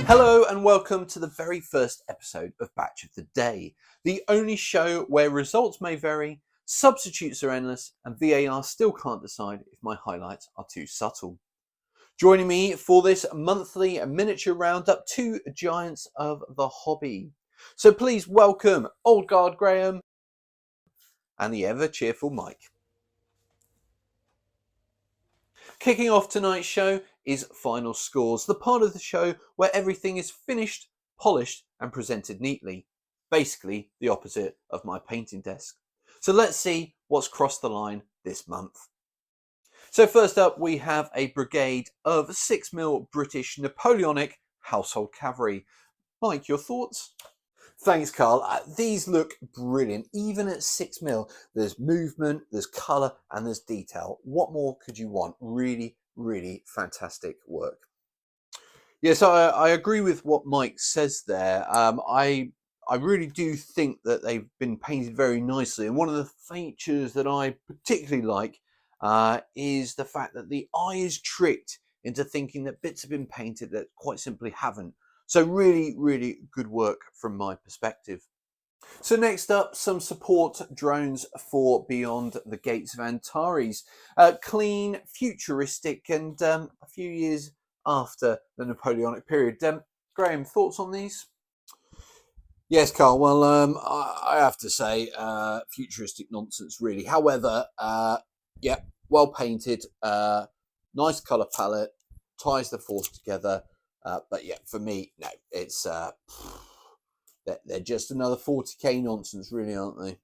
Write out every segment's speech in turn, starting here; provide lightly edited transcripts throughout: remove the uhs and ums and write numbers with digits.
Hello and welcome to the very first episode of Batch of the Day, the only show where results may vary, substitutes are endless, and VAR still can't decide if my highlights are too subtle. Joining me for this monthly miniature roundup, two giants of the hobby. So please welcome Old Guard Graham and the ever cheerful Mike. Kicking off tonight's show is Final Scores, the part of the show where everything is finished, polished, and presented neatly. Basically, the opposite of my painting desk. So let's see what's crossed the line this month. So first up, we have a brigade of 6mm British Napoleonic household cavalry. Mike, your thoughts? Thanks, Carl. These look brilliant. Even at 6mm, there's movement, there's colour, and there's detail. What more could you want? Really, really fantastic work. Yes, I agree with what Mike says there. I really do think that they've been painted very nicely. And one of the features that I particularly like is the fact that the eye is tricked into thinking that bits have been painted that quite simply haven't. So really, really good work from my perspective. So next up, some support drones for Beyond the Gates of Antares. Clean, futuristic, and a few years after the Napoleonic period. Graham, thoughts on these? Yes, Carl. Well, I have to say, futuristic nonsense, really. However, yeah, well painted, nice colour palette, ties the force together. But yeah, for me, no, it's they're just another 40k nonsense, really, aren't they?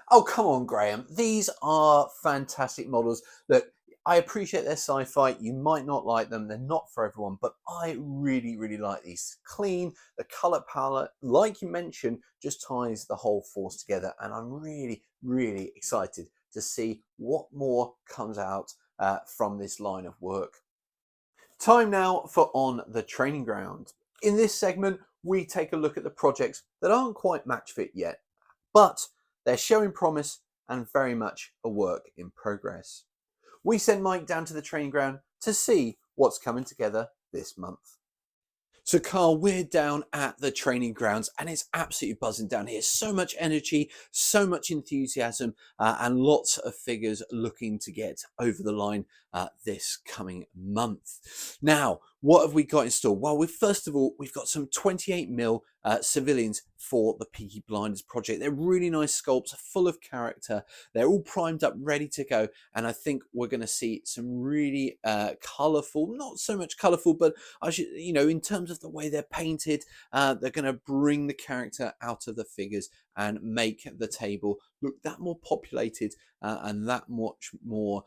Oh, come on, Graham. These are fantastic models. Look, I appreciate their sci-fi. You might not like them. They're not for everyone, but I really, really like these. Clean, the colour palette, like you mentioned, just ties the whole force together. And I'm really, really excited to see what more comes out from this line of work. Time now for On the Training Ground. In this segment, we take a look at the projects that aren't quite match fit yet, but they're showing promise and very much a work in progress. We send Mike down to the training ground to see what's coming together this month. So Carl, we're down at the training grounds and it's absolutely buzzing down here. So much energy, so much enthusiasm, and lots of figures looking to get over the line this coming month. Now, what have we got in store? Well, first of all, we've got some 28mm civilians for the Peaky Blinders project. They're really nice sculpts, full of character. They're all primed up, ready to go. And I think we're going to see some really colourful, not so much colourful, but in terms of the way they're painted, they're going to bring the character out of the figures and make the table look that more populated and that much more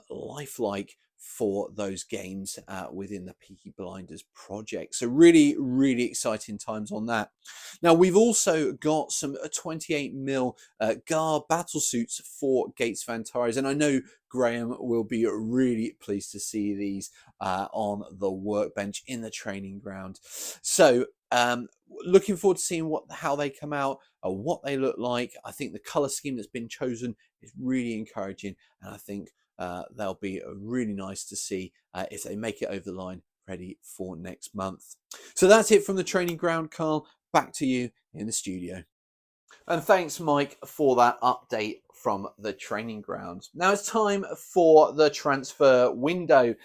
lifelike for those games within the Peaky Blinders project. So really, really exciting times on that. Now, we've also got some 28mm GAR battle suits for Gates of Antares, and I know Graham will be really pleased to see these on the workbench in the training ground. So looking forward to seeing how they come out, what they look like. I think the color scheme that's been chosen is really encouraging, and I think they'll be really nice to see if they make it over the line ready for next month. So that's it from the training ground, Carl. Back to you in the studio. And thanks, Mike, for that update from the training ground. Now it's time for the transfer window,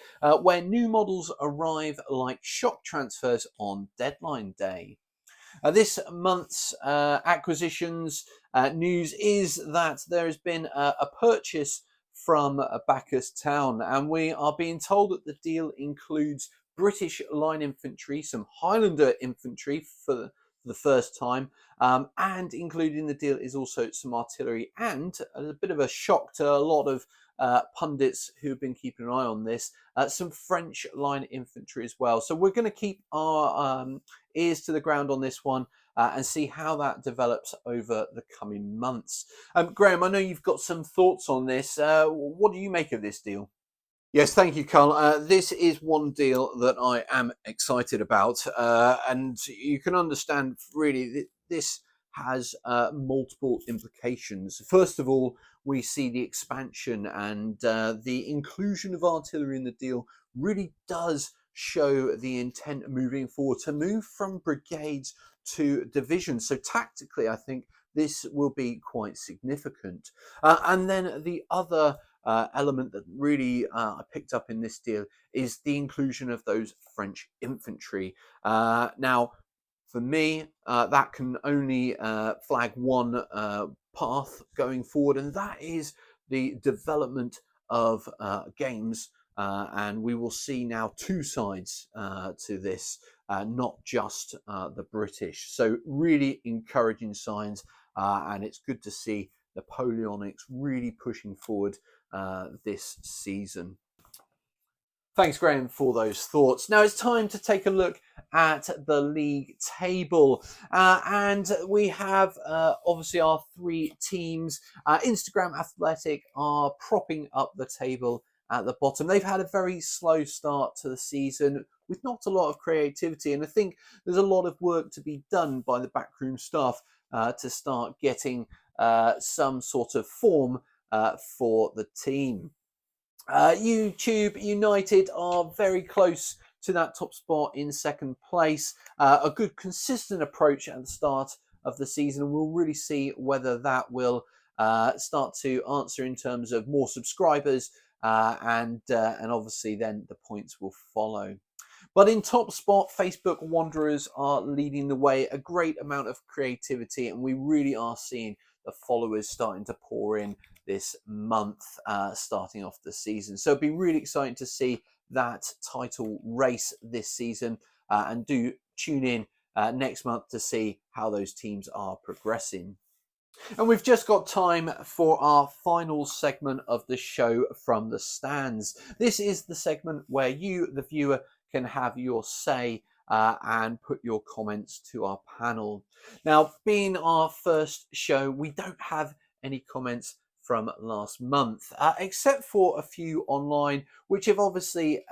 where new models arrive like shock transfers on deadline day. This month's acquisitions news is that there has been a purchase from Bacchus Town, and we are being told that the deal includes British line infantry, some Highlander infantry for the first time, and included in the deal is also some artillery, and a bit of a shock to a lot of pundits who've been keeping an eye on this, some French line infantry as well. So we're going to keep our ears to the ground on this one and see how that develops over the coming months. Graham, I know you've got some thoughts on this. What do you make of this deal? Yes, thank you, Carl. This is one deal that I am excited about, and you can understand really this has multiple implications. First of all, we see the expansion and the inclusion of artillery in the deal really does show the intent moving forward to move from brigades to divisions. So tactically, I think this will be quite significant. And then the other element that really I picked up in this deal is the inclusion of those French infantry. Now, for me, that can only flag one path going forward, and that is the development of games. And we will see now two sides to this, not just the British. So, really encouraging signs, and it's good to see Napoleonics really pushing forward this season. Thanks, Graham, for those thoughts. Now it's time to take a look at the league table. And we have obviously our three teams. Instagram Athletic are propping up the table at the bottom. They've had a very slow start to the season with not a lot of creativity. And I think there's a lot of work to be done by the backroom staff to start getting some sort of form for the team. YouTube United are very close to that top spot in second place. A good consistent approach at the start of the season. We'll really see whether that will start to answer in terms of more subscribers and obviously then the points will follow. But in top spot, Facebook Wanderers are leading the way. A great amount of creativity, and we really are seeing the followers starting to pour in this month, starting off the season. So it'll be really exciting to see that title race this season, and do tune in next month to see how those teams are progressing. And we've just got time for our final segment of the show, From the Stands. This is the segment where you, the viewer, can have your say and put your comments to our panel. Now, being our first show, we don't have any comments from last month, except for a few online, which have obviously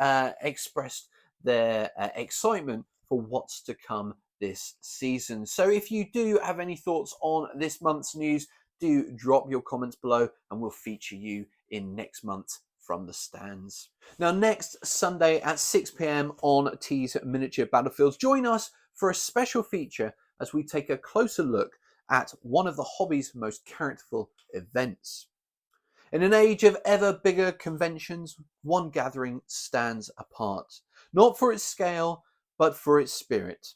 expressed their excitement for what's to come this season. So if you do have any thoughts on this month's news, do drop your comments below and we'll feature you in next month's From the Stands. Now, next Sunday at 6 p.m. on T's Miniature Battlefields, join us for a special feature as we take a closer look at one of the hobby's most characterful events. In an age of ever bigger conventions, one gathering stands apart, not for its scale, but for its spirit.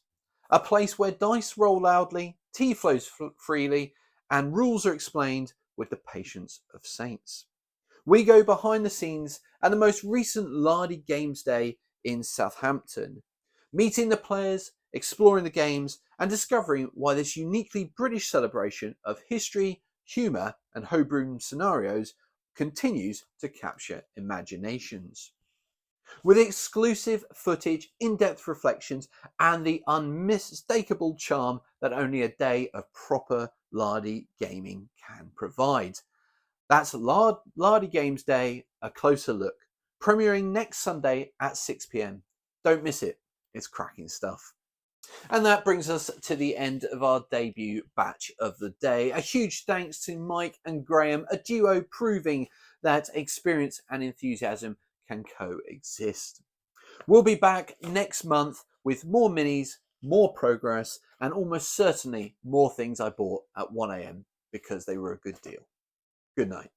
A place where dice roll loudly, tea flows freely, and rules are explained with the patience of saints. We go behind the scenes at the most recent Lardy Games Day in Southampton, meeting the players, exploring the games, and discovering why this uniquely British celebration of history, humour, and homebrew scenarios continues to capture imaginations. With exclusive footage, in-depth reflections, and the unmistakable charm that only a day of proper Lardy gaming can provide. That's Lardy Games Day, A Closer Look, premiering next Sunday at 6 p.m. Don't miss it, it's cracking stuff. And that brings us to the end of our debut batch of the day. A huge thanks to Mike and Graham, a duo proving that experience and enthusiasm can coexist. We'll be back next month with more minis, more progress, and almost certainly more things I bought at 1 a.m. because they were a good deal. Good night.